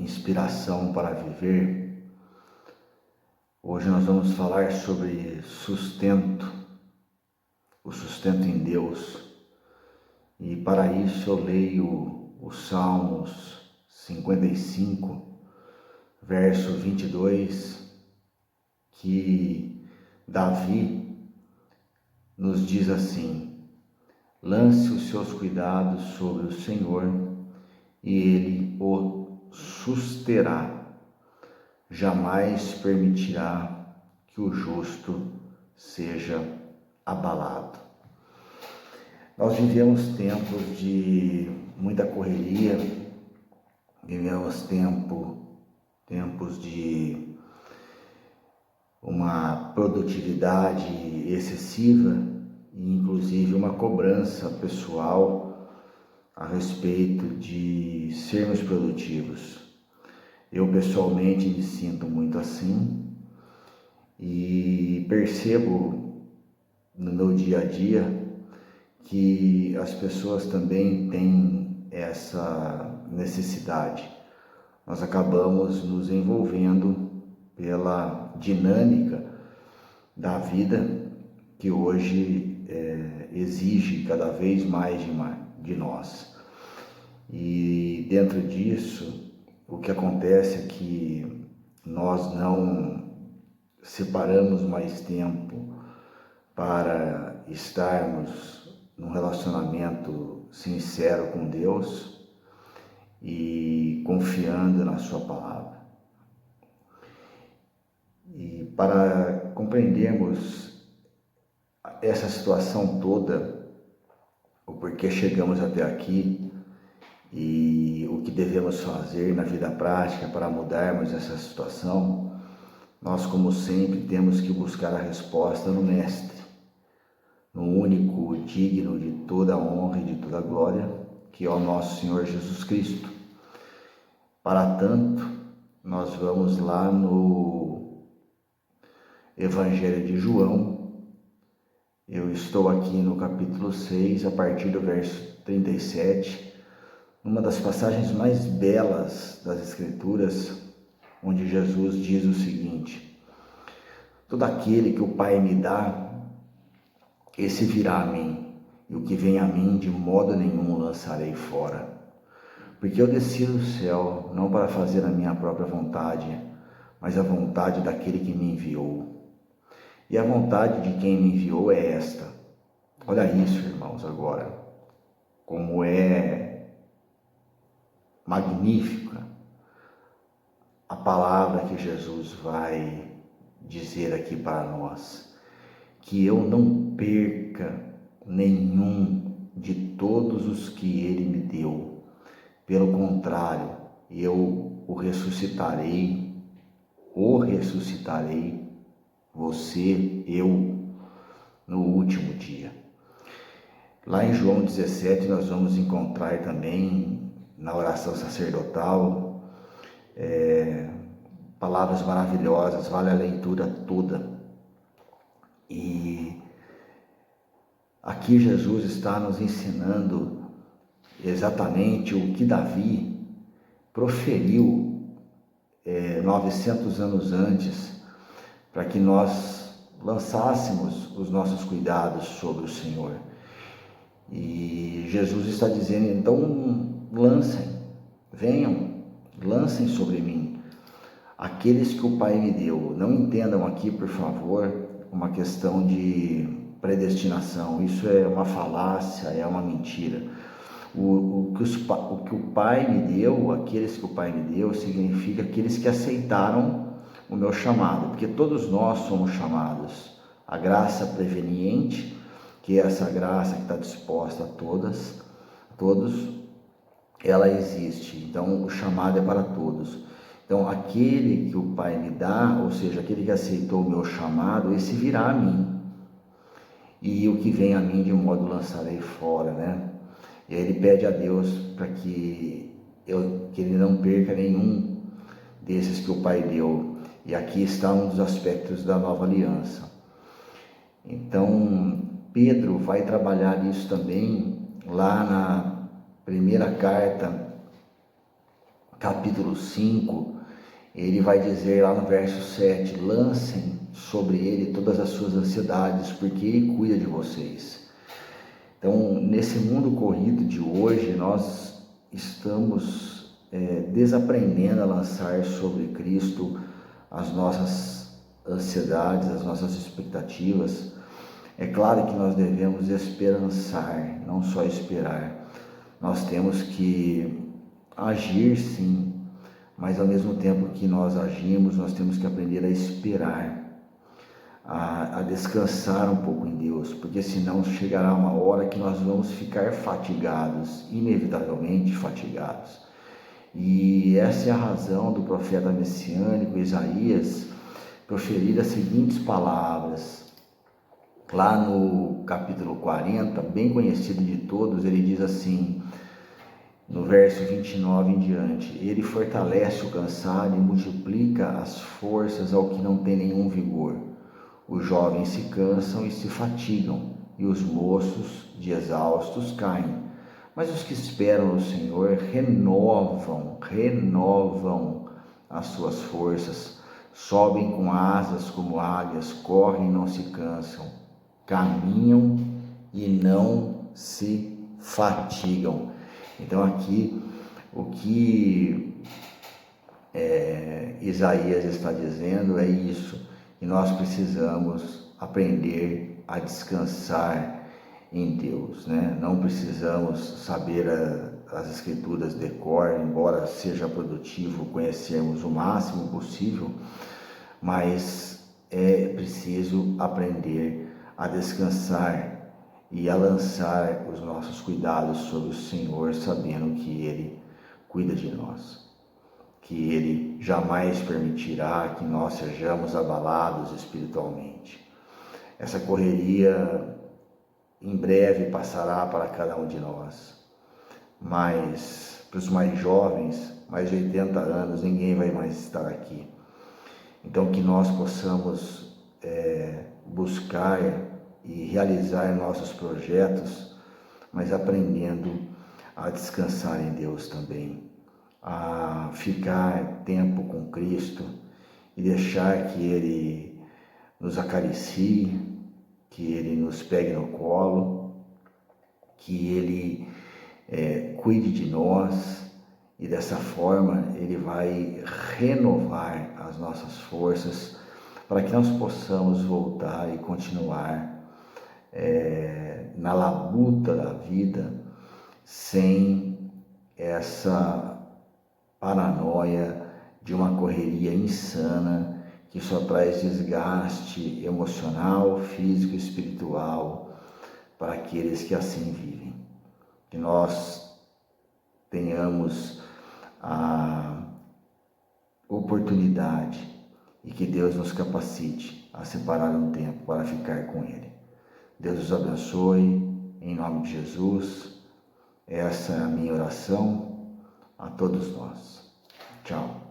inspiração para viver, hoje nós vamos falar sobre sustento, o sustento em Deus. E para isso eu leio os Salmos 55, verso 22, que Davi nos diz assim: lance os seus cuidados sobre o Senhor e Ele o susterá, jamais permitirá que o justo seja abalado. Nós vivemos tempos de muita correria, vivemos tempos de uma produtividade excessiva e inclusive uma cobrança pessoal a respeito de sermos produtivos. Eu pessoalmente me sinto muito assim e percebo no meu dia a dia que as pessoas também têm essa necessidade. Nós acabamos nos envolvendo pela dinâmica da vida que hoje exige cada vez mais de nós. E dentro disso, o que acontece é que nós não separamos mais tempo para estarmos num relacionamento sincero com Deus e confiando na sua palavra. E para compreendermos essa situação toda, o porquê chegamos até aqui e o que devemos fazer na vida prática para mudarmos essa situação, nós, como sempre, temos que buscar a resposta no Mestre, no único digno de toda a honra e de toda a glória, que é o nosso Senhor Jesus Cristo. Para tanto, nós vamos lá no Evangelho de João. Eu estou aqui no capítulo 6, a partir do verso 37, uma das passagens mais belas das Escrituras, onde Jesus diz o seguinte: todo aquele que o Pai me dá, esse virá a mim, e o que vem a mim de modo nenhum lançarei fora. Porque eu desci do céu não para fazer a minha própria vontade, mas a vontade daquele que me enviou. E a vontade de quem me enviou é esta. Olha isso, irmãos, agora, como é magnífica a palavra que Jesus vai dizer aqui para nós: que eu não perca nenhum de todos os que Ele me deu. Pelo contrário, eu o ressuscitarei, você, eu, no último dia. Lá em João 17 nós vamos encontrar também, na oração sacerdotal, palavras maravilhosas, vale a leitura toda. E aqui Jesus está nos ensinando exatamente o que Davi proferiu 900 anos antes, para que nós lançássemos os nossos cuidados sobre o Senhor. E Jesus está dizendo, então lancem, venham, lancem sobre mim aqueles que o Pai me deu. Não entendam aqui, por favor, uma questão de predestinação. Isso é uma falácia, é uma mentira. O que o Pai me deu, aqueles que o Pai me deu, significa aqueles que aceitaram o meu chamado, porque todos nós somos chamados. A graça preveniente, que é essa graça que está disposta a todos, ela existe. Então o chamado é para todos. Então aquele que o Pai me dá, ou seja, aquele que aceitou o meu chamado, esse virá a mim. E o que vem a mim de modo lançarei fora, né? E aí ele pede a Deus para que ele não perca nenhum desses que o Pai deu. E aqui está um dos aspectos da nova aliança. Então Pedro vai trabalhar isso também lá na primeira carta, capítulo 5, ele vai dizer lá no verso 7, lancem sobre ele todas as suas ansiedades, porque ele cuida de vocês. Então, nesse mundo corrido de hoje, nós estamos desaprendendo a lançar sobre Cristo as nossas ansiedades, as nossas expectativas. É claro que nós devemos esperançar, não só esperar. Nós temos que agir, sim, mas ao mesmo tempo que nós agimos, nós temos que aprender a esperar, a descansar um pouco em Deus, porque senão chegará uma hora que nós vamos ficar fatigados, inevitavelmente fatigados. E essa é a razão do profeta messiânico Isaías proferir as seguintes palavras. Lá no capítulo 40, bem conhecido de todos, ele diz assim, no verso 29 em diante, ele fortalece o cansado e multiplica as forças ao que não tem nenhum vigor. Os jovens se cansam e se fatigam, e os moços de exaustos caem. Mas os que esperam no Senhor renovam as suas forças, sobem com asas como águias, correm e não se cansam, caminham e não se fatigam. Então aqui o que Isaías está dizendo é isso, que nós precisamos aprender a descansar em Deus, né? Não precisamos saber as escrituras de cor, embora seja produtivo conhecermos o máximo possível, mas é preciso aprender a descansar e a lançar os nossos cuidados sobre o Senhor, sabendo que Ele cuida de nós, que Ele jamais permitirá que nós sejamos abalados espiritualmente. Essa correria em breve passará para cada um de nós, mas para os mais jovens, mais de 80 anos, ninguém vai mais estar aqui. Então que nós possamos buscar e realizar nossos projetos, mas aprendendo a descansar em Deus também, a ficar tempo com Cristo e deixar que Ele nos acaricie, que Ele nos pegue no colo, que Ele cuide de nós, e dessa forma Ele vai renovar as nossas forças para que nós possamos voltar e continuar na labuta da vida, sem essa paranoia de uma correria insana que só traz desgaste emocional, físico e espiritual para aqueles que assim vivem. Que nós tenhamos a oportunidade e que Deus nos capacite a separar um tempo para ficar com Ele. Deus os abençoe, em nome de Jesus. Essa é a minha oração a todos nós. Tchau.